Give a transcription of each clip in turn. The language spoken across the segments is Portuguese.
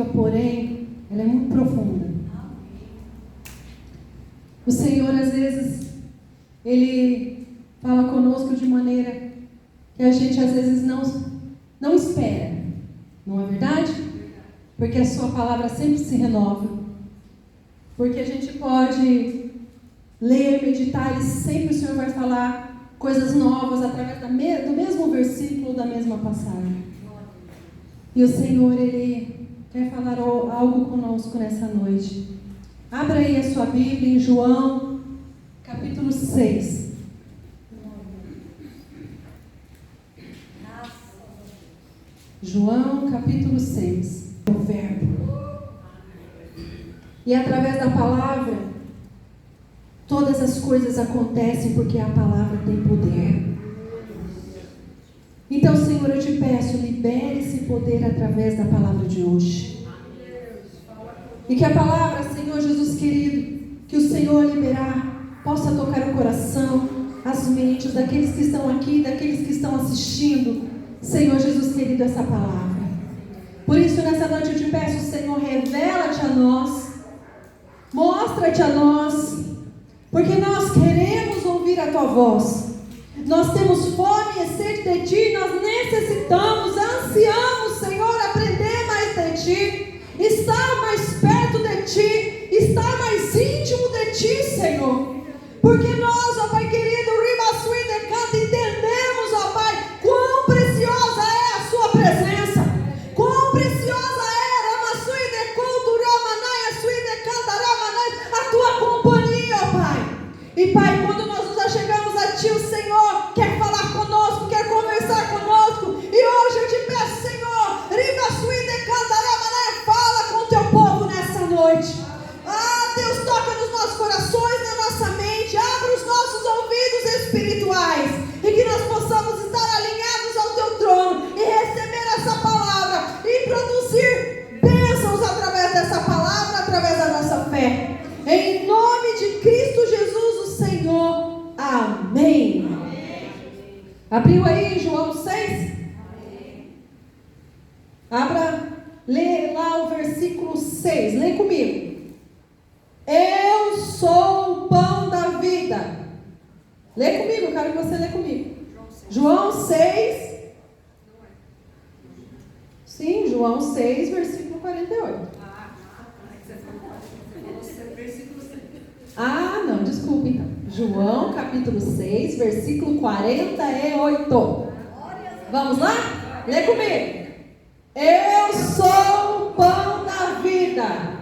porém, ela é muito profunda. O Senhor, às vezes, Ele fala conosco de maneira que a gente, às vezes, não espera. Não é verdade? Porque a sua palavra sempre se renova. Porque a gente pode ler, meditar, e sempre o Senhor vai falar coisas novas através do mesmo versículo, da mesma passagem. E o Senhor, Ele quer falar algo conosco nessa noite. Abra aí a sua Bíblia em João, capítulo 6. João, capítulo 6. O verbo. E através da palavra, todas as coisas acontecem porque a palavra tem poder. Então, Senhor, eu te peço, libere esse poder através da palavra de hoje. E que a palavra, Senhor Jesus querido, que o Senhor liberar, possa tocar o coração, as mentes daqueles que estão aqui, daqueles que estão assistindo. Senhor Jesus querido, essa palavra. Por isso, nessa noite eu te peço, Senhor, revela-te a nós, mostra-te a nós, porque nós queremos ouvir a tua voz. Nós temos fome e sede de ti, nós necessitamos, ansiamos, Senhor, aprender mais de ti, estar mais perto de ti, estar mais íntimo de ti, Senhor. Porque nós, ó Pai querido, entendemos, ó Pai, quão preciosa é a sua presença, quão preciosa é a tua companhia, ó Pai. E Pai, quando nós nos achegamos a ti, o Senhor quer falar conosco, quer conversar conosco. E hoje eu te peço, Senhor, fala com o teu povo nessa noite. Ah, Deus, toca nos nossos corações, na nossa mente, abre os nossos ouvidos espirituais, e que nós possamos estar alinhados ao teu trono, e receber essa palavra, e produzir bênçãos através dessa palavra, através da nossa fé. Em nome de Cristo Jesus, o Senhor. Amém. Abriu aí João 6? Abra, lê lá o versículo 6. Lê comigo. Eu sou o pão da vida. Lê comigo, eu quero que você lê comigo. João 6. Sim, João 6, versículo 48. Ah, não, desculpa então. João, capítulo 6, versículo 48. Vamos lá? Lê comigo. Eu sou o pão da vida.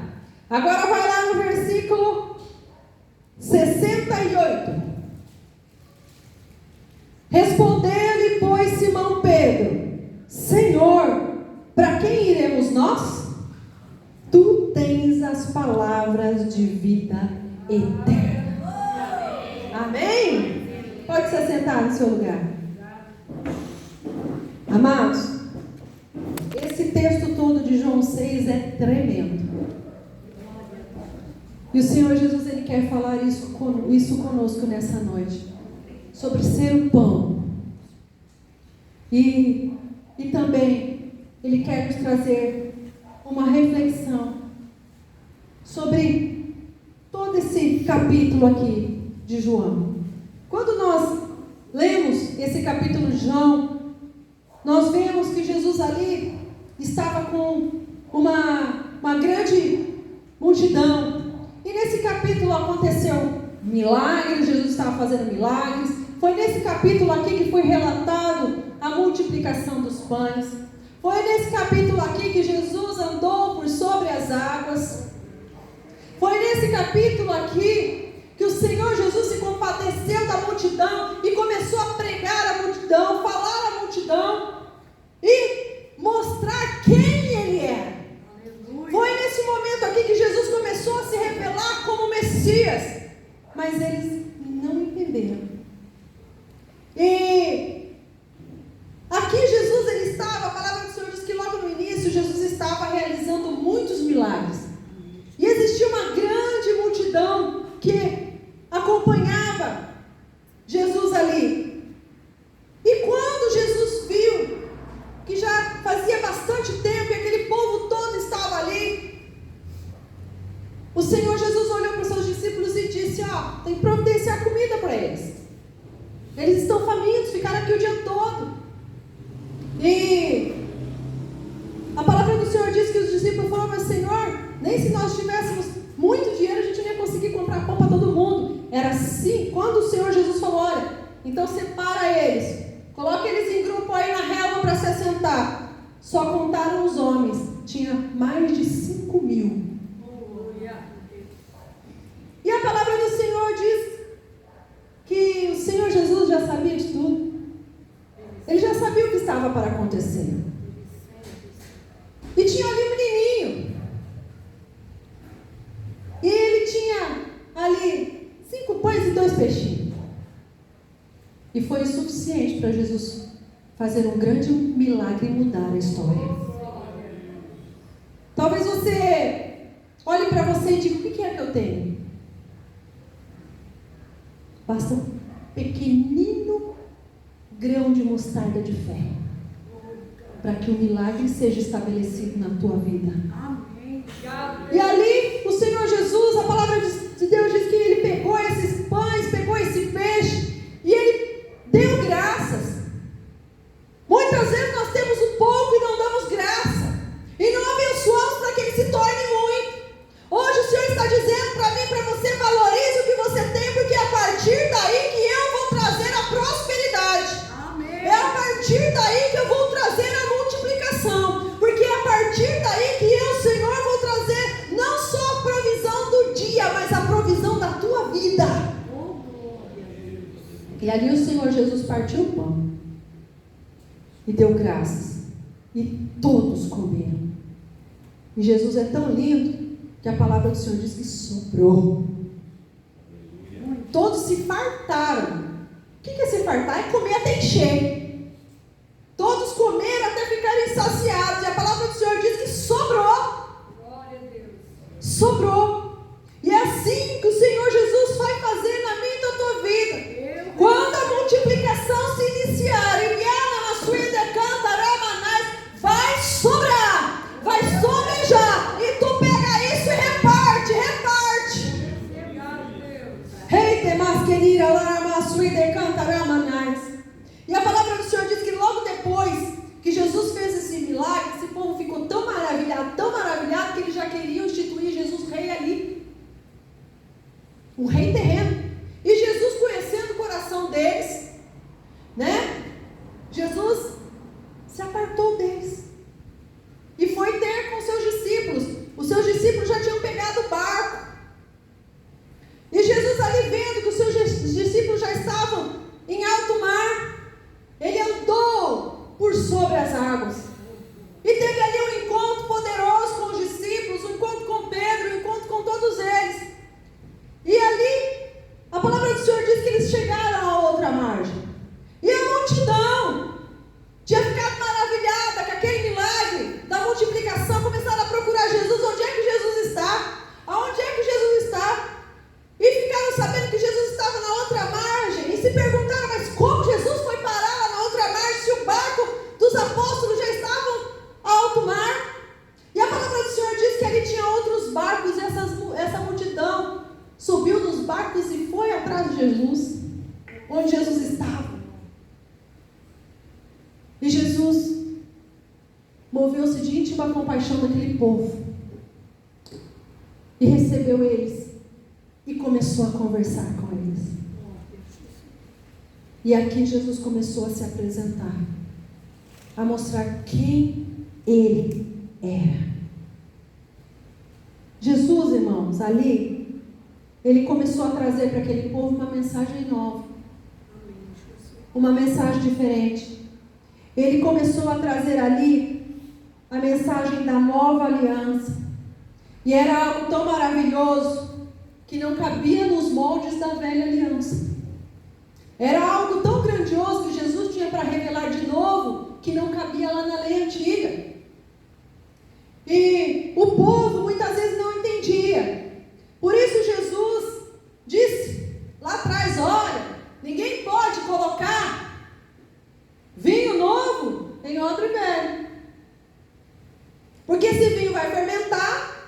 Agora vai lá no versículo 68. Respondeu-lhe, pois, Simão Pedro: Senhor, para quem iremos nós? Tu tens as palavras de vida eterna. Amém? Pode se sentar no seu lugar. Amados, esse texto todo de João 6 é tremendo. E o Senhor Jesus, Ele quer falar isso conosco nessa noite, sobre ser o pão. E também Ele quer nos trazer uma reflexão sobre todo esse capítulo aqui de João. Quando nós lemos esse capítulo de João, nós vemos que Jesus ali estava com uma grande multidão. E nesse capítulo aconteceu milagres, Jesus estava fazendo milagres. Foi nesse capítulo aqui que foi relatado a multiplicação dos pães. Foi nesse capítulo aqui que Jesus andou por sobre as águas. Foi nesse capítulo aqui que o Senhor Jesus se compadeceu da multidão e começou a pregar a multidão, falar à multidão e mostrar quem Ele era. Foi nesse momento aqui que Jesus começou a se revelar como Messias, mas eles não entenderam. E aqui Jesus, Ele estava, a palavra do Senhor diz que logo no início Jesus estava realizando muitos milagres. E existia uma grande multidão que acompanhava Jesus ali. E quando Jesus viu que já fazia bastante tempo e aquele povo todo estava ali, o Senhor Jesus olhou para os seus discípulos e disse: ó, tem que providenciar comida para eles. Eles estão famintos, ficaram aqui o dia todo. E a palavra do Senhor diz que os discípulos falaram: mas Senhor, nem se nós tivéssemos muito dinheiro, a gente não ia conseguir comprar pão para todo mundo. Era assim, quando o Senhor Jesus falou: olha, então separa eles, coloca eles em grupo aí na relva para se assentar. Só contaram os homens, tinha mais de 5.000. E a palavra do Senhor diz que o Senhor Jesus já sabia de tudo. Ele já sabia o que estava para acontecer. E tinha ali um menininho. E ele tinha ali 5 pães e 2 peixinhos. E foi o suficiente para Jesus fazer um grande milagre e mudar a história. Talvez você olhe para você e diga: o que é que eu tenho? Basta um pequenino grão de mostarda de fé para que o milagre seja estabelecido na tua vida. Amém. E ali o Senhor Jesus, a palavra de Deus diz que ele pegou esses pães, pegou esse peixe e ele deu graças. Muitas vezes nós temos um pouco e não damos graça e não abençoamos para que ele se torne muito. Hoje o Senhor está dizendo para mim, para você: valorize o que você tem, porque é a partir daí que eu vou trazer a prosperidade. Amém. É a partir daí que eu vou trazer a multiplicação, porque é a partir daí que eu, Senhor, vou trazer não só a provisão do dia, mas a provisão da tua vida. E ali o Senhor Jesus partiu o pão e deu graças, e todos comeram. E Jesus é tão lindo que a palavra do Senhor diz que sobrou. Todos se fartaram. O que é se fartar? É comer até encher. Todos comeram até ficarem saciados. E a palavra do Senhor diz que sobrou. Glória a Deus. Sobrou. E é assim que o Senhor Jesus vai fazer na minha e na tua vida. Quando a multiplicação se iniciar, vai sobrar, vai sobejar, e tu pega isso e reparte. E a palavra do Senhor diz que logo depois que Jesus fez esse milagre, esse povo ficou tão maravilhado, que eles já queriam instituir Jesus rei ali, um rei terreno. E Jesus, conhecendo o coração deles, né? Jesus se apartou deles e foi ter com seus discípulos. Os seus discípulos já tinham pegado o barco. E Jesus, ali vendo que os seus discípulos já estavam em alto mar, ele andou por sobre as águas e teve ali um encontro poderoso com os discípulos, um encontro com Pedro, um encontro com todos eles. E ali a palavra do Senhor diz que eles chegaram à outra margem, e a multidão tinha ficado maravilhada com aquele milagre da multiplicação. Começaram a procurar Jesus. Onde é que Jesus está? Aonde é que Jesus está? E ficaram sabendo que Jesus estava na outra margem, e se perguntaram: mas como Jesus foi parar lá na outra margem, se o barco dos apóstolos já estavam a alto mar? E a palavra do Senhor diz que ali tinha outros barcos, e essa multidão subiu nos barcos e foi atrás de Jesus, onde Jesus estava. E Jesus moveu-se de íntima compaixão daquele povo e recebeu eles e começou a conversar com eles. E aqui Jesus começou a se apresentar, a mostrar quem ele era. Jesus, irmãos, ali ele começou a trazer para aquele povo uma mensagem nova, uma mensagem diferente. Ele começou a trazer ali a mensagem da nova aliança. E era algo tão maravilhoso que não cabia nos moldes da velha aliança. Era algo tão grandioso que Jesus tinha para revelar de novo, que não cabia lá na lei antiga. E o povo muitas vezes não entendia. Por isso Jesus disse lá atrás: olha, ninguém pode colocar vinho novo em odre velho, porque esse vinho vai fermentar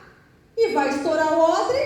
e vai estourar o odre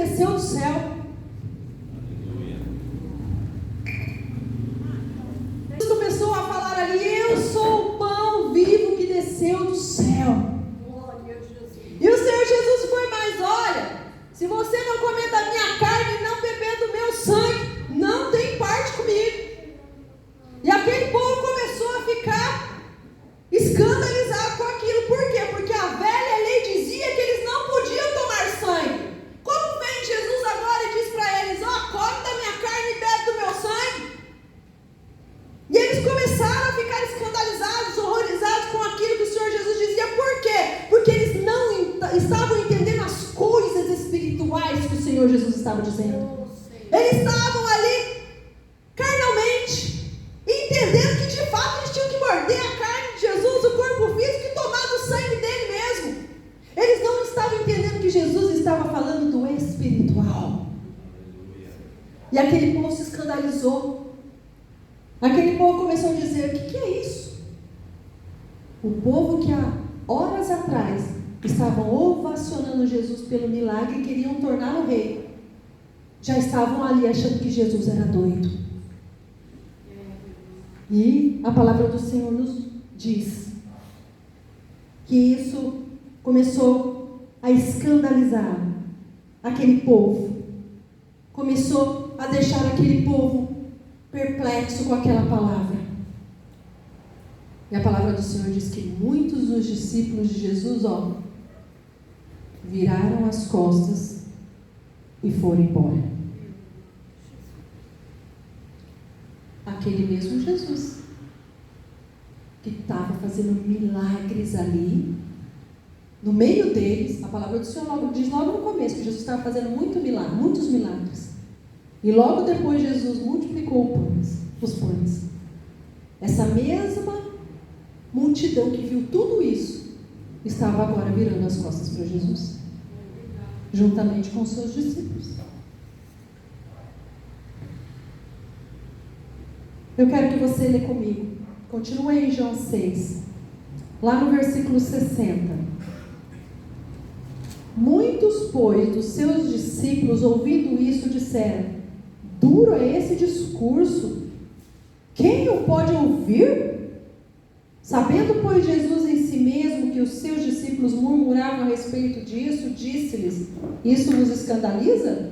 desceu do céu. Jesus começou a falar ali: eu sou o pão vivo que desceu do céu. E o Senhor Jesus foi mais: olha, se você não comer da minha carne e não beber do meu sangue, não tem parte comigo. E aquele povo começou a ficar escandalizado com aquilo. Por quê? Porque a velha lei dizia que eles não podiam tomar sangue. Como vem Jesus agora e diz para eles: ó, come da minha carne e bebe do meu sangue? E eles começaram a ficar escandalizados, horrorizados com aquilo que o Senhor Jesus dizia. Por quê? Porque eles não estavam entendendo as coisas espirituais que o Senhor Jesus estava dizendo. Eles estavam ali carnalmente, entendendo que de fato eles tinham que morder a carne de Jesus, o corpo físico, e tomar do sangue dele mesmo. Eles não estavam entendendo que Jesus estava falando do espiritual. E aquele povo se escandalizou. Aquele povo começou a dizer: o que é isso? O povo que há horas atrás estavam ovacionando Jesus pelo milagre e queriam torná-lo rei, já estavam ali achando que Jesus era doido. E a palavra do Senhor nos diz que isso começou a escandalizar aquele povo, começou a deixar aquele povo perplexo com aquela palavra. E a palavra do Senhor diz que muitos dos discípulos de Jesus, viraram as costas e foram embora. Aquele mesmo Jesus que estava fazendo milagres ali, no meio deles, a palavra do Senhor diz logo no começo que Jesus estava fazendo muitos milagres. E logo depois Jesus multiplicou os pães. Essa mesma multidão que viu tudo isso estava agora virando as costas para Jesus, juntamente com os seus discípulos. Eu quero que você lê comigo. Continua aí em João 6, lá no versículo 60. Muitos, pois, dos seus discípulos, ouvindo isso, disseram: duro é esse discurso, quem o pode ouvir? Sabendo, pois, Jesus em si mesmo que os seus discípulos murmuravam a respeito disso, disse-lhes: isso vos escandaliza?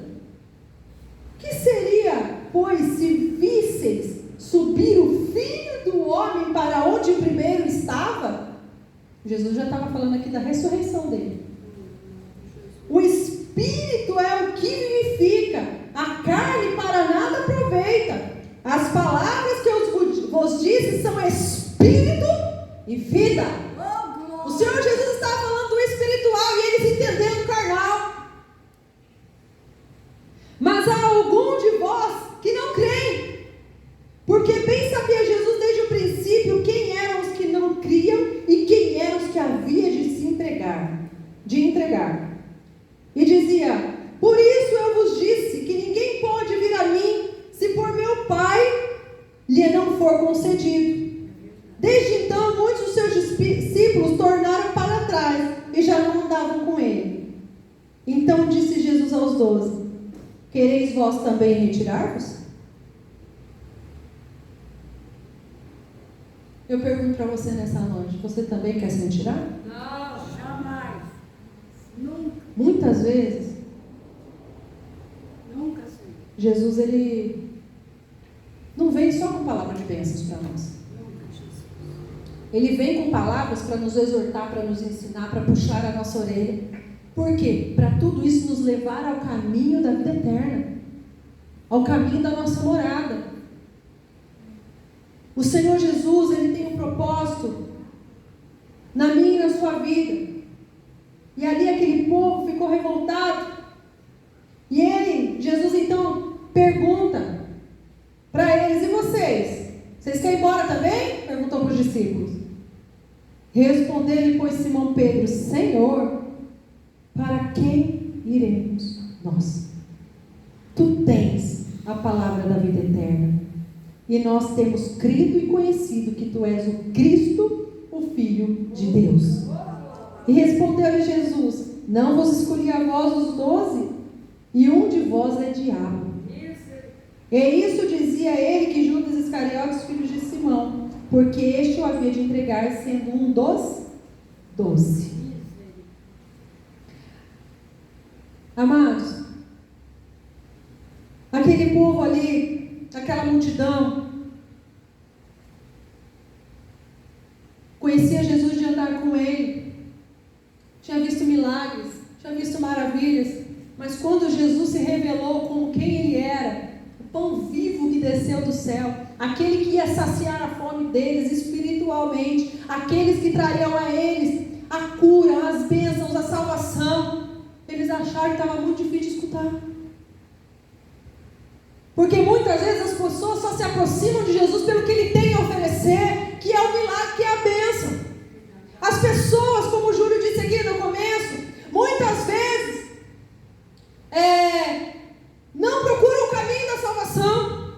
Que seria, pois, se visseis subir o Filho do Homem para onde primeiro estava? Jesus já estava falando aqui da ressurreição dele. O Espírito é o que vivifica, a carne para nada aproveita. As palavras que eu vos disse são Espírito e vida. O Senhor Jesus estava falando do espiritual e eles entenderam o carnal. Mas há algum de vós que não creem, porque bem sabia Jesus desde o princípio quem eram os que não criam e quem eram os que havia de se entregar. E dizia: por isso eu vos disse que ninguém pode vir a mim se por meu Pai lhe não for concedido. Desde então muitos dos seus discípulos tornaram para trás e já não andavam com ele. Então disse Jesus aos 12: quereis vós também retirar-vos? Eu pergunto para você nessa noite: você também quer se retirar? Não, jamais. Nunca. Muitas vezes, Nunca, Senhor. Jesus, ele não vem só com palavras de bênçãos para nós. Nunca, Jesus. Ele vem com palavras para nos exortar, para nos ensinar, para puxar a nossa orelha. Por quê? Para tudo isso nos levar ao caminho da vida eterna, ao caminho da nossa morada. O Senhor Jesus, ele tem um propósito na minha e na sua vida. E ali aquele povo ficou revoltado. E Jesus então pergunta para eles: e vocês? Vocês querem ir embora também? Perguntou para os discípulos. Respondeu-lhe, pois, Simão Pedro: Senhor, para quem iremos nós? Tu tens a palavra da vida eterna. E nós temos crido e conhecido que tu és o Cristo, o Filho de Deus. E respondeu-lhe Jesus: não vos escolhi a vós os 12, e um de vós é diabo. E isso dizia ele que Judas Iscariotes, filho de Simão, porque este o havia de entregar, sendo um dos 12. Amados, aquele povo ali, aquela multidão, conhecia Jesus de andar com ele, tinha visto milagres, tinha visto maravilhas, mas quando Jesus se revelou como quem ele era, o pão vivo que desceu do céu, aquele que ia saciar a fome deles espiritualmente, aqueles que trariam a eles a cura, as bênçãos, a salvação, eles acharam que estava muito difícil de escutar. Porque muitas vezes as pessoas só se aproximam de Jesus pelo que ele tem a oferecer, que é o milagre, que é a bênção. As pessoas, como o Júlio disse aqui no começo, muitas vezes não procuram o caminho da salvação.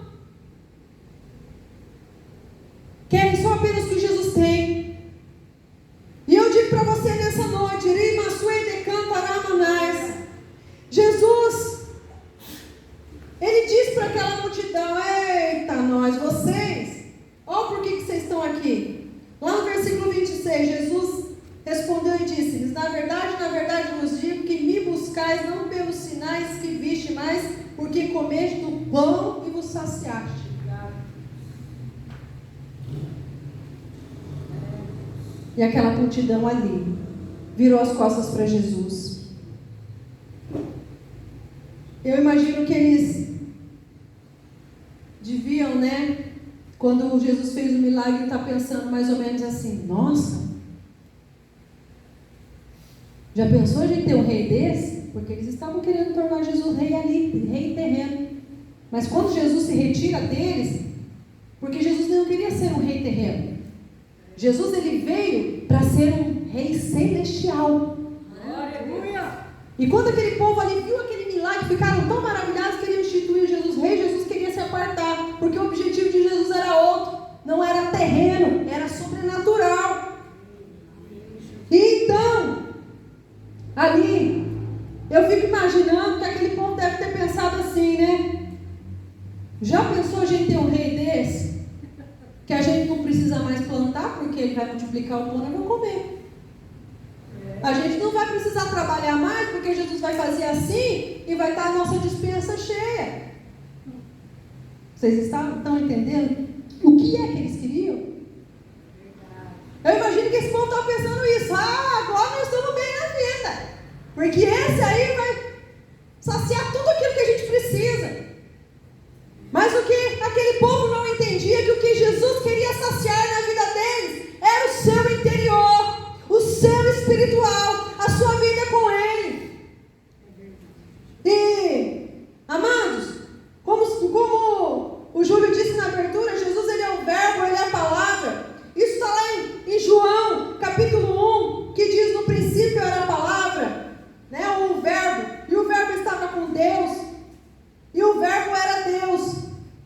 Querem só apenas o que Jesus tem. E eu digo para você nessa noite, Jesus, ele diz para aquela multidão: eita nós, vocês, olha por que vocês estão aqui. Lá no versículo 26, Jesus respondeu e disse-lhes: na verdade vos digo que me buscais não pelos sinais que viste, mas porque comeste do pão e vos saciaste. E aquela multidão ali virou as costas para Jesus. Eu imagino que eles deviam, quando Jesus fez o milagre, estar pensando mais ou menos assim: nossa, já pensou a gente ter um rei desse? Porque eles estavam querendo tornar Jesus rei ali, rei terreno. Mas quando Jesus se retira deles, porque Jesus não queria ser um rei terreno, Jesus ele veio para ser um rei celestial. Aleluia! E quando aquele povo ali viu aquele milagre, ficaram tão maravilhados que queriam instituir Jesus rei. Jesus queria se apartar, porque o objetivo de Jesus era outro, não era terreno, era sobrenatural. E então, ali, eu fico imaginando que aquele povo deve ter pensado assim, já pensou a gente ter um rei desse? Que a gente não precisa mais plantar, porque ele vai multiplicar o pão e vai comer. A gente não vai precisar trabalhar mais, porque Jesus vai fazer assim e vai estar a nossa despensa cheia. Vocês estão entendendo o que é que eles queriam? Eu imagino que esse povo estava pensando isso: agora nós estamos bem na vida, porque esse aí vai saciar tudo aquilo que a gente precisa. Mas o que aquele povo não entendia, que o que Jesus queria saciar na vida deles era o seu interior, o seu espiritual, a sua vida com Ele. E, amados, como o Júlio disse na abertura, Jesus ele é o verbo, ele é a palavra. Isso está lá em João, capítulo 1, que diz: no princípio era a palavra, o verbo, e o verbo estava com Deus, e o verbo era Deus.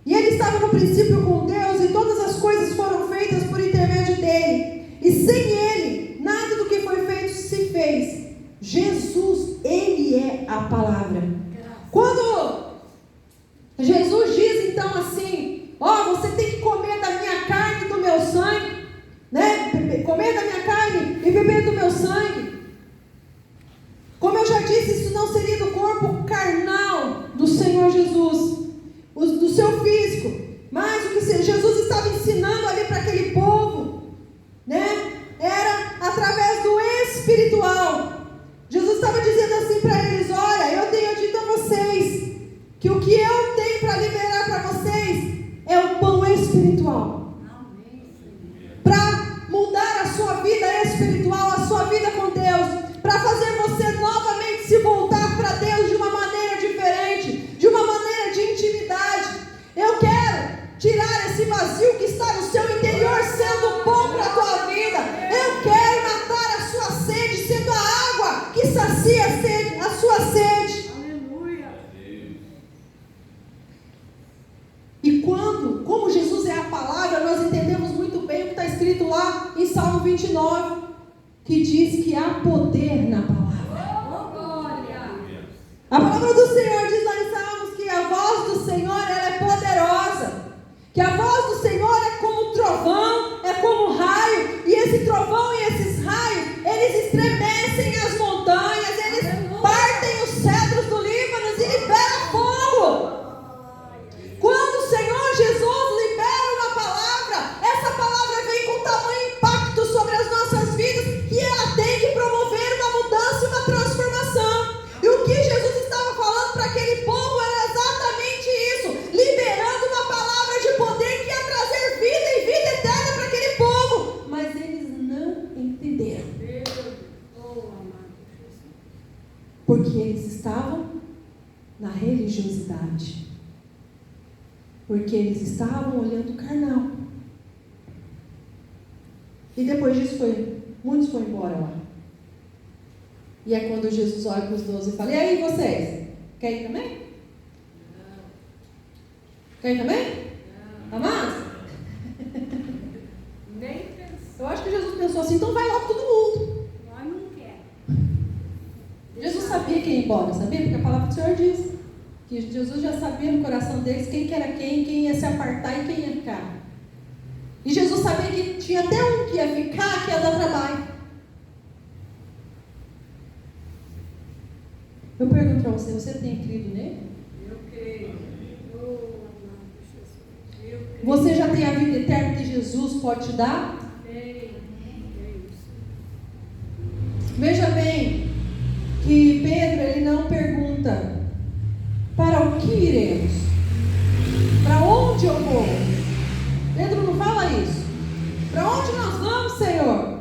E ele estava no princípio com Deus, e todas as coisas foram feitas por intermédio dele. E sem ele, nada do que foi feito se fez. Jesus, ele é a palavra. Quando Jesus diz então assim: você tem que comer da minha carne e do meu sangue, comer da minha carne e beber do meu sangue. Como eu já disse, isso não seria do corpo carnal do Senhor Jesus, do seu físico, mas o que Jesus estava ensinando ali para aquele povo, era através do espiritual. Jesus estava dizendo assim para eles: olha, eu tenho dito a vocês que o que eu tenho para liberar para vocês é o pão espiritual, para mudar a sua vida espiritual, a sua vida com Deus, para fazer você novamente se voltar para Deus de uma maneira diferente, de uma maneira de intimidade. Eu quero tirar esse vazio que está no seu interior, sendo bom para a tua vida. Eu quero matar a sua sede, sendo a água que sacia a sua sede. Aleluia. E como Jesus é a palavra, nós entendemos muito bem o que está escrito lá em Salmo 29, que diz que há poder na palavra. A palavra do Senhor diz lá em Salmos que a voz do Senhor ela é poderosa. Que a voz do Senhor é como trovão, é como raio. E esse trovão e esses raios, eles estremecem as montanhas, eles partem os cedros do Líbano e liberam fogo. Quando o Senhor Jesus libera uma palavra, essa palavra vem com tamanho impacto sobre as nossas vidas, que ela tem que promover uma mudança e uma transformação. E o que Jesus estava falando para aquele povo era exatamente isso, liberando uma palavra de poder que ia trazer vida e vida eterna para aquele povo. Mas eles não entenderam. Porque eles estavam na religiosidade. Porque eles estavam olhando carnal. E depois disso muitos foram embora lá. E é quando Jesus olha para os 12 e fala: e aí vocês? Querem ir também? Querem também? Amados? Nem pensou. Eu acho que Jesus pensou assim: então vai logo todo mundo. Nós não quer. Jesus sabia quem ia embora, sabia? Porque a palavra do Senhor diz que Jesus já sabia no coração deles quem que era quem ia se apartar e quem ia ficar. E Jesus sabia que tinha até um que ia ficar, que ia dar trabalho. Eu pergunto para você: você tem crido nele? Eu creio. Amado Jesus. Eu creio. Você já tem a vida eterna que Jesus pode te dar? Creio. Veja bem que Pedro ele não pergunta: para o que iremos? Para onde eu vou? Pedro não fala isso. Para onde nós vamos, Senhor?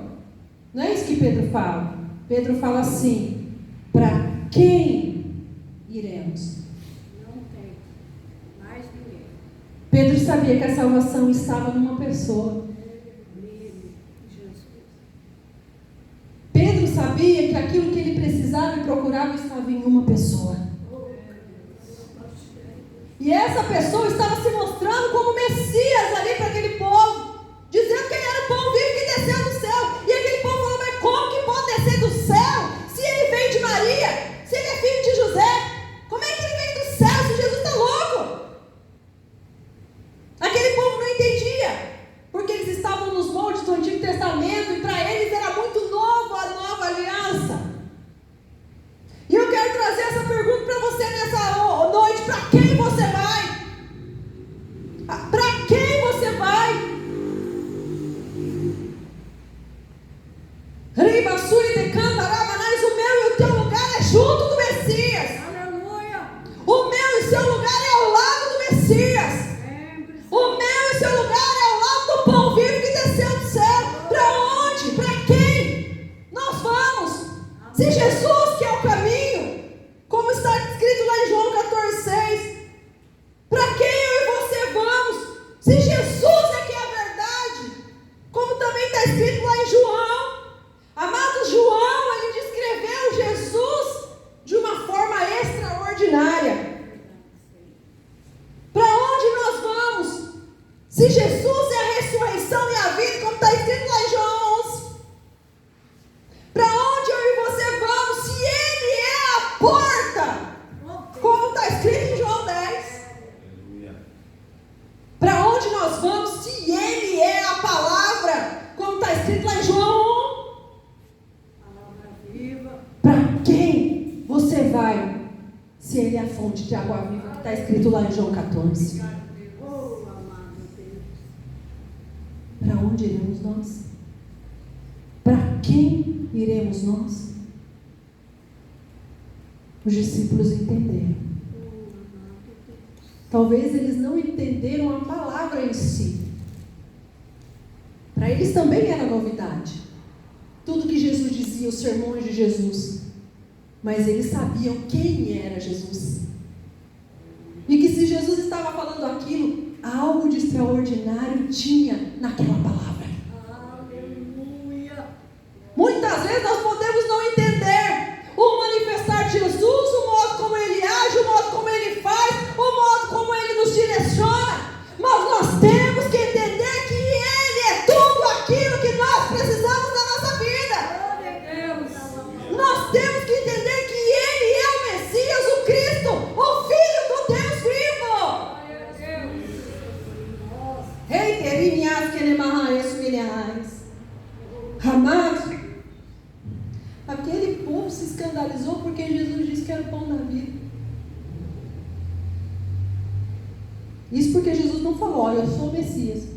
Não é isso que Pedro fala. Pedro fala assim: para quem iremos? Não tem mais ninguém. Pedro sabia que a salvação estava numa pessoa. Jesus. Pedro sabia que aquilo que ele precisava e procurava estava em uma pessoa. E essa pessoa estava se mostrando como Messias ali para aquele povo, dizendo que ele era o pão vivo que desceu do céu. E aquele povo falou: mas como que pode descer do céu se ele veio de Maria? Se ele é filho de José? Como é que ele vem do céu se Jesus está louco? Aquele povo não entendia, porque eles estavam nos moldes do Antigo Testamento e para eles era muito novo a nova aliança. E eu quero trazer essa pergunta para você nessa noite: para quem você vai? Para quem você vai? Ribassuri de Cantarabanais, o meu e o teu lugar é junto do Messias. Aleluia. O meu e o seu lugar é ao lado do Messias. Sempre. O meu e seu lugar é ao lado do pão vivo que desceu do céu. Para onde? Para quem nós vamos? Se Jesus que é o caminho, como está escrito lá em João 14,6, para quem eu e você vamos? Se Jesus é que é a verdade, como também está escrito lá em João. Amado, João, ele descreveu Jesus de uma forma extraordinária. Para onde nós vamos? Se Jesus é a ressurreição e a vida, como está escrito lá em João 11. Para onde eu e você vamos? Se Ele é a porta, como está escrito em João 10. Para onde nós vamos? Se Ele é a palavra, como está escrito lá em João 1. Palavra viva. Para quem você vai? Se Ele é a fonte de água viva, que está escrito lá em João 14. Oh, amado Deus. Para onde iremos nós? Para quem iremos nós? Os discípulos entenderam. Oh, amado Deus. Talvez eles não entenderam a palavra em si. Para eles também era novidade. Tudo que Jesus dizia, os sermões de Jesus. Mas eles sabiam quem era Jesus. E que se Jesus estava falando aquilo, algo de extraordinário tinha naquela palavra. Aleluia. Muitas vezes nós podemos não entender o manifestar de Jesus, o modo como Ele age, o modo como Ele faz, o modo como Ele nos direciona. Mas nós temos que entender que Ele é tudo aquilo que nós precisamos na nossa vida. Glória a Deus. Nós temos que entender que Ele é o Messias, o Isso porque Jesus não falou, olha, eu sou o Messias.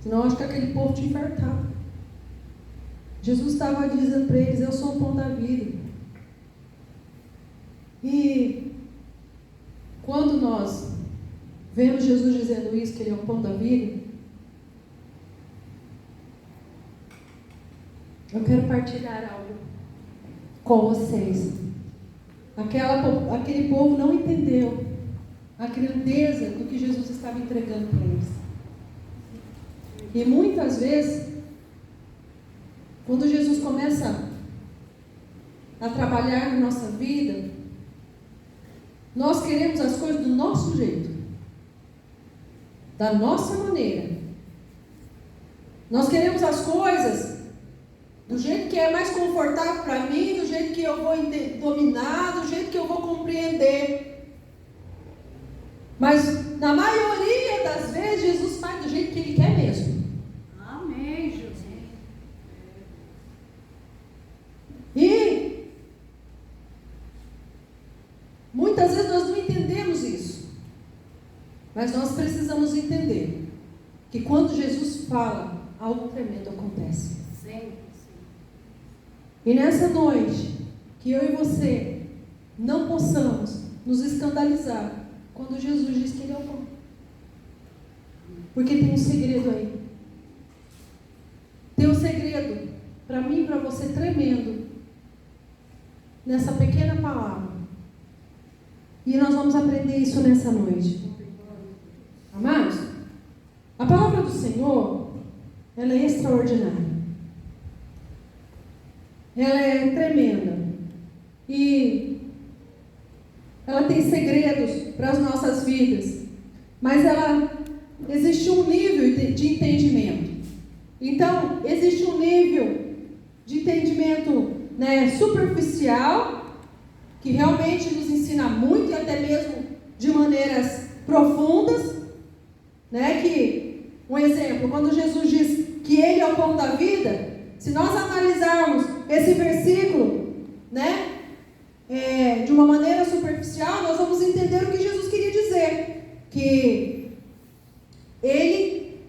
Senão eu acho que aquele povo tinha infartado. Jesus estava dizendo para eles, eu sou o pão da vida. E quando nós vemos Jesus dizendo isso, que Ele é o pão da vida, eu quero partilhar algo com vocês. Aquele povo não entendeu a grandeza do que Jesus estava entregando para eles. E muitas vezes, quando Jesus começa a trabalhar na nossa vida, nós queremos as coisas do nosso jeito, da nossa maneira. Nós queremos as coisas do jeito que é mais confortável para mim, do jeito que eu vou dominar, do jeito que eu vou compreender. Mas na maioria das vezes Jesus faz do jeito que Ele quer mesmo. Amém, Jesus. E muitas vezes nós não entendemos isso. Mas nós precisamos entender que quando Jesus fala, algo tremendo acontece. Sempre. E nessa noite, que eu e você não possamos nos escandalizar quando Jesus diz que Ele é o pão. Porque tem um segredo aí. Tem um segredo para mim e para você tremendo nessa pequena palavra. E nós vamos aprender isso nessa noite. Amados, a palavra do Senhor, ela é extraordinária. Ela é tremenda. E ela tem segredos para as nossas vidas. Mas existe um nível de entendimento. Então, existe um nível de entendimento, superficial, que realmente nos ensina muito e até mesmo de maneiras profundas. Um exemplo, quando Jesus diz que Ele é o pão da vida, se nós analisarmos esse versículo, de uma maneira superficial, nós vamos entender o que Jesus queria dizer, que Ele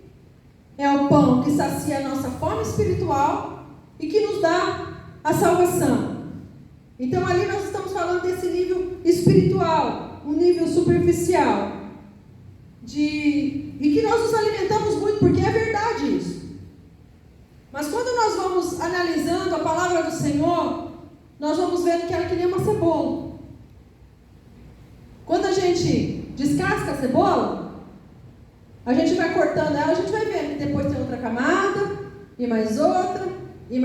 é o pão que sacia a nossa fome espiritual e que nos dá a salvação. Então ali nós estamos falando desse nível espiritual, um nível superficial, e que nós nos alimentamos muito, porque é verdade isso. Mas quando nós vamos analisando a palavra do Senhor, nós vamos vendo que ela é que nem uma cebola. Quando a gente descasca a cebola, a gente vai cortando ela, a gente vai vendo que depois tem outra camada, e mais outra, e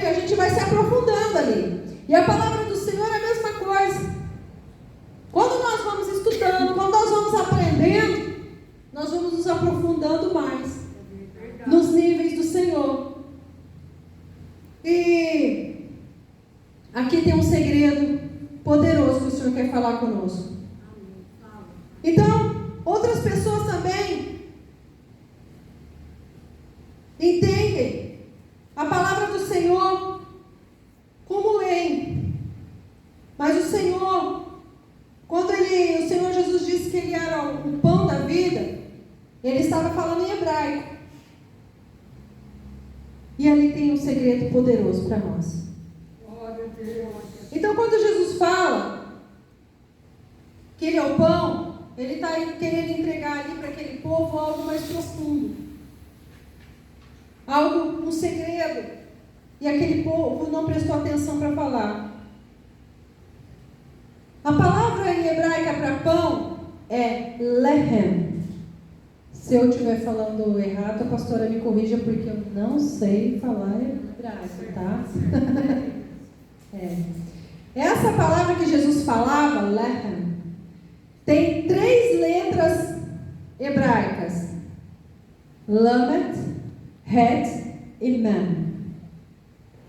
a gente vai se aprofundando ali. E a palavra do Senhor é a mesma coisa. Quando nós vamos estudando, quando nós vamos aprendendo, nós vamos nos aprofundando mais nos níveis do Senhor. E aqui tem um segredo poderoso que o Senhor quer falar conosco. Então, outras pessoas também entendem a palavra do Senhor como leem. Mas o Senhor, quando o Senhor Jesus disse que Ele era o pão da vida, Ele estava falando em hebraico. E ali tem um segredo poderoso para nós. Então, quando Jesus fala que Ele é o pão, Ele está querendo entregar ali para aquele povo algo mais profundo. Um segredo. E aquele povo não prestou atenção para falar. A palavra em hebraica para pão é lehem. Se eu estiver falando errado, a pastora me corrija, porque eu não sei falar hebraico, tá? Essa palavra que Jesus falava, lehem, tem 3 letras hebraicas: lamet, het e mem.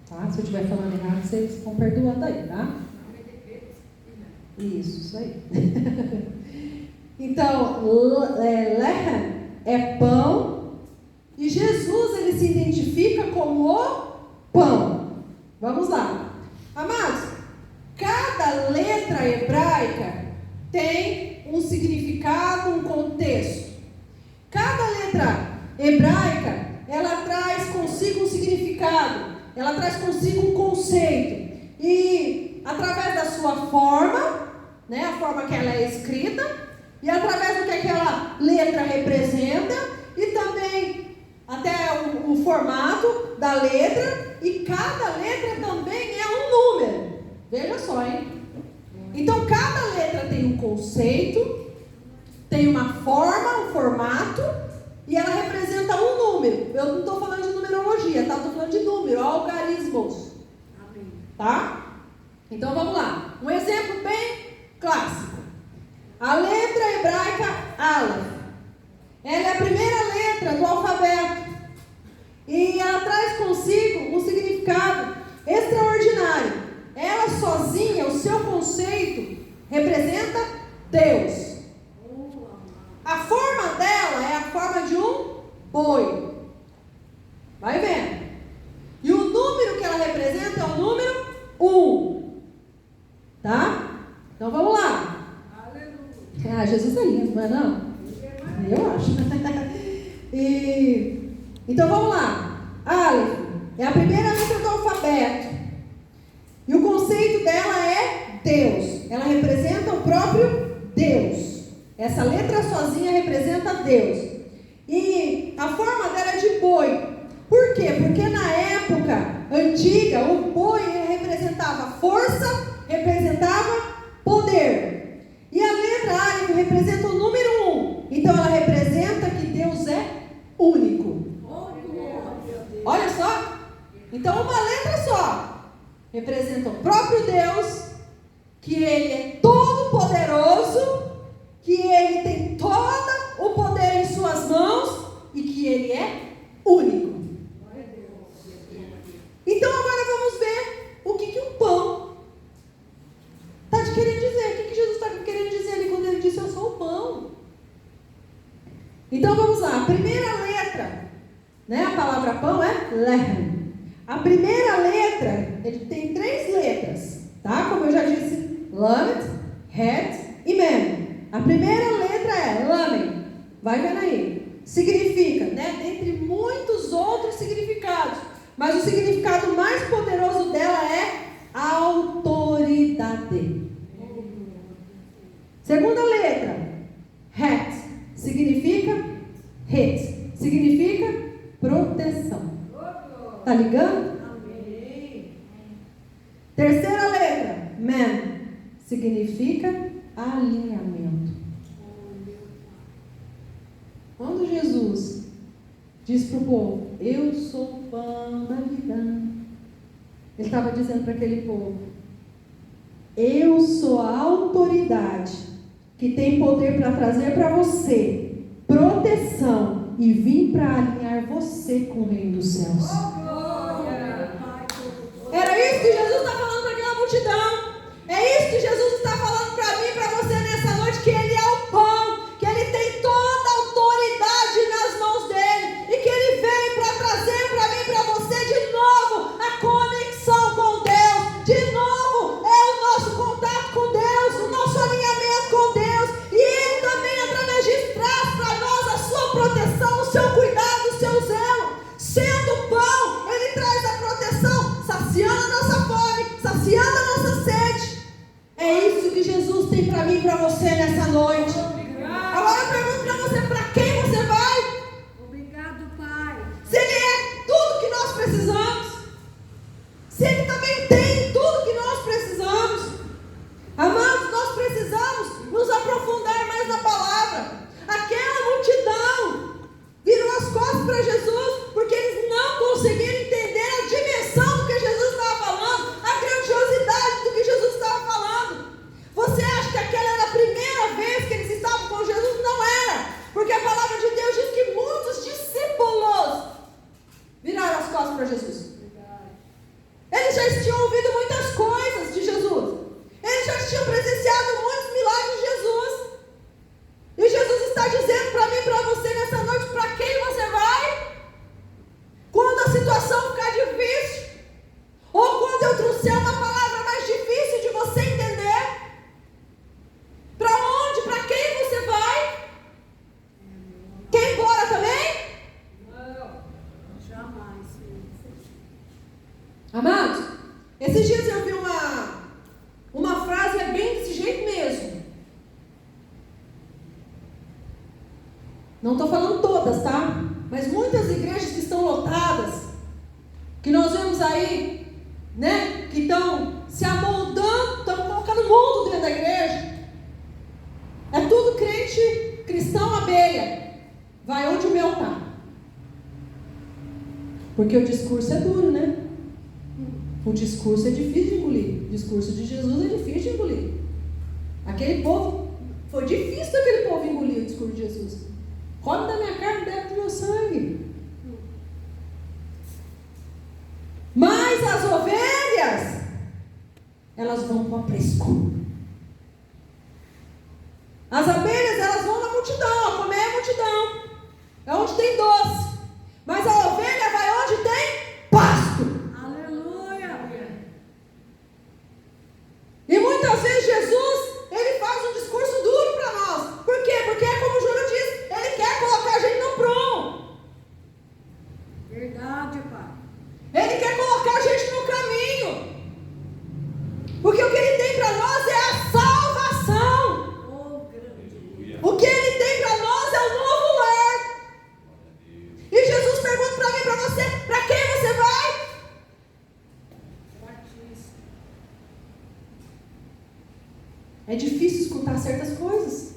Tá? Se eu estiver falando errado, vocês vão perdoando aí, tá? Isso aí. Então, lehem é pão, e Jesus, Ele se identifica como o pão. Vamos lá. Amados, cada letra hebraica tem um significado, um contexto. Cada letra hebraica, ela traz consigo um significado, ela traz consigo um conceito. E através da sua forma, né, a forma que ela é escrita, e através do que aquela letra representa, e também até o formato da letra, e cada letra também é um número. Veja só, hein? Então cada letra tem um conceito, tem uma forma, um formato, e ela representa um número. Eu não estou falando de numerologia, tá? Estou falando de número, algarismos. Amém. Tá? Então vamos lá. Um exemplo bem clássico. A letra hebraica Aleph. Ela é a primeira letra do alfabeto. E ela traz consigo um significado extraordinário. Ela sozinha, o seu conceito, representa Deus. A forma dela é a forma de um boi. Vai vendo. E o número que ela representa é o número 1. Tá? Então vamos lá. Aleluia. Ah, Jesus é lindo, não é não? Eu acho. Então vamos lá. Aleph é a primeira letra do alfabeto. E o conceito dela é Deus. Ela representa o próprio Deus. Essa letra sozinha representa Deus. E a forma dela é de boi. Por quê? Porque na época antiga, o boi representava força, representava poder. E a letra Aleph representa o número 1. Então ela representa que Deus é único. Olha só. Então uma letra só representa o próprio Deus, que Ele é todo poderoso, que Ele tem todo o poder em suas mãos e que Ele é único. Então agora vamos ver o que o pão está te querendo dizer. O que Jesus está querendo dizer ali quando Ele disse: eu sou o pão. Então vamos lá. A primeira letra, né? A palavra pão é lehem. A primeira letra, ele tem 3 letras, tá? Como eu já disse, lamed, het e mem. A primeira letra é lamed. Vai vendo aí. Significa, né? Dentre muitos outros significados. Mas o significado mais poderoso dela é autoridade. Segunda letra, het. Significa proteção. Tá ligando? Amém. Terceira letra, mem. Significa alinhamento. Quando Jesus diz para o povo: eu sou o pão da vida, Ele estava dizendo para aquele povo: eu sou a autoridade que tem poder para trazer para você proteção e vim para alinhar você com o reino dos céus. Era isso que Jesus está falando para aquela multidão. É isso que Jesus está falando para mim e para você nessa noite, que Ele é o pão, que Ele tem toda a autoridade nas mãos dEle e que Ele veio para trazer para mim e para você de novo a conexão com Deus. De novo é o nosso contato com Deus, o nosso alinhamento com Deus. E Ele também, através disso, traz para nós a sua proteção, o seu cuidado, o seu zelo. Sendo pão, Não estou falando todas, tá? Mas muitas igrejas que estão lotadas, que nós vemos aí, né? Que estão se amoldando, estão colocando mundo dentro da igreja. É tudo crente, cristão, abelha. Vai onde o mel está. Porque o discurso é duro, né? O discurso é difícil de engolir. O discurso de Jesus é difícil de engolir. Aquele povo, foi difícil daquele povo engolir o discurso de Jesus. Come da minha carne, bebe do meu sangue. Mas as ovelhas, elas vão para o aprisco. As abelhas, elas vão na multidão, a comer a multidão. É onde tem doce. Mas a ovelha vai onde tem pasto. Aleluia. E muitas vezes Jesus, ele faz um discurso duro para nós. Por quê? Porque é como o Júlio disse, ele quer colocar a gente no prumo. Verdade, Pai. Ele quer colocar a gente no caminho. Porque o que ele tem para nós é a salvação. Oh, grande. O que ele tem para nós é o novo lar. E Jesus pergunta para mim, para você, para quem você vai? Batista. É difícil escutar certas coisas.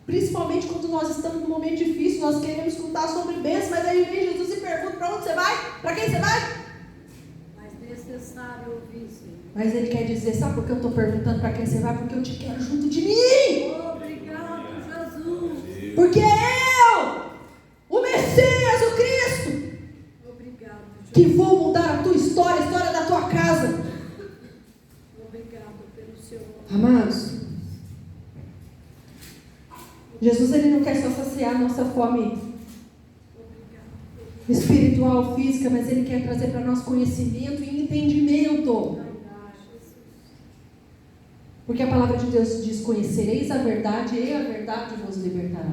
Principalmente quando nós estamos num momento difícil, nós queremos escutar sobre bênçãos, mas aí vem Jesus e pergunta, para onde você vai? Para quem você vai? Mas necessário ouvir, Senhor. Mas ele quer dizer, sabe por que eu estou perguntando para quem você vai? Porque eu te quero junto de mim. Obrigado, Jesus. Porque eu, o Messias, o Cristo, Obrigado, Jesus. que vou mudar a tua história, a história da tua casa. Obrigado pelo seu amor. Amados, Jesus, ele não quer só saciar a nossa fome Obrigado. espiritual, física, mas ele quer trazer para nós conhecimento e entendimento. Porque a palavra de Deus diz, conhecereis a verdade e a verdade vos libertará.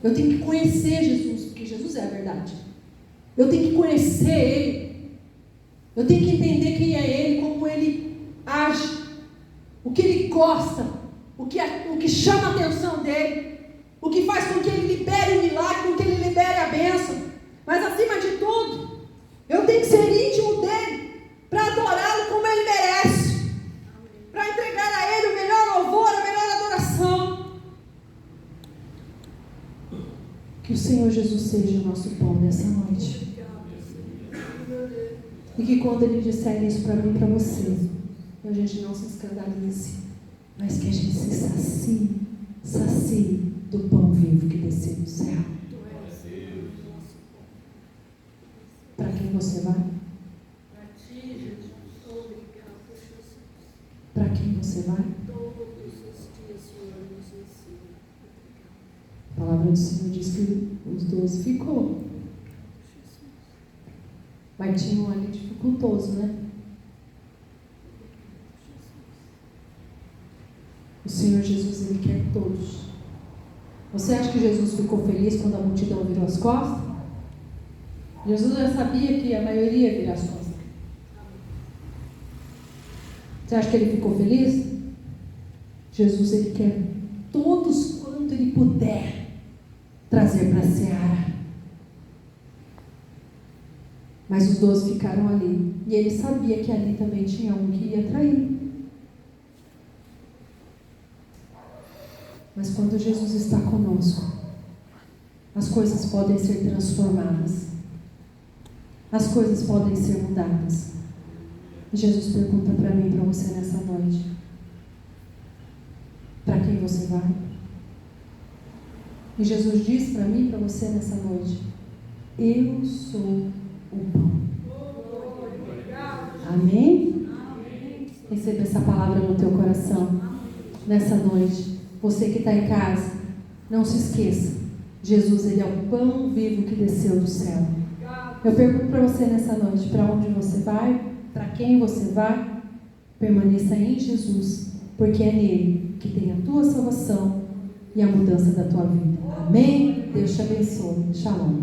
Eu tenho que conhecer Jesus, porque Jesus é a verdade. Eu tenho que conhecer Ele. Eu tenho que entender quem é Ele, como Ele age, o que Ele gosta, o que chama a atenção dEle, o que faz com que Ele libere o milagre, com que Ele libere a bênção. Mas acima de tudo, eu tenho que ser íntimo dEle, para adorá-lo como Ele merece, para entregar a Ele o melhor louvor, a melhor adoração. Que o Senhor Jesus seja o nosso pão nessa noite. E que quando Ele disser isso para mim e para você, a gente não se escandalize, mas que a gente se sacie do pão vivo que desceu do céu. Para quem você vai? Para quem você vai? A palavra do Senhor diz que os 12 ficou. Mas tinha um ali dificultoso, né? O Senhor Jesus, Ele quer todos. Você acha que Jesus ficou feliz quando a multidão virou as costas? Jesus já sabia que a maioria ia virar as costas. Você acha que Ele ficou feliz? Jesus, Ele quer todos quanto Ele puder trazer para a seara. Mas os 12 ficaram ali. E Ele sabia que ali também tinha um que ia trair. Mas quando Jesus está conosco, as coisas podem ser transformadas. As coisas podem ser mudadas. E Jesus pergunta para mim e para você nessa noite: para quem você vai? E Jesus diz para mim e para você nessa noite: eu sou o pão. Amém? Receba essa palavra no teu coração nessa noite. Você que está em casa, não se esqueça, Jesus, Ele é o pão vivo que desceu do céu. Eu pergunto para você nessa noite: para onde você vai? Para quem você vai? Permaneça em Jesus, porque é nele que tem a tua salvação e a mudança da tua vida. Amém? Deus te abençoe. Shalom.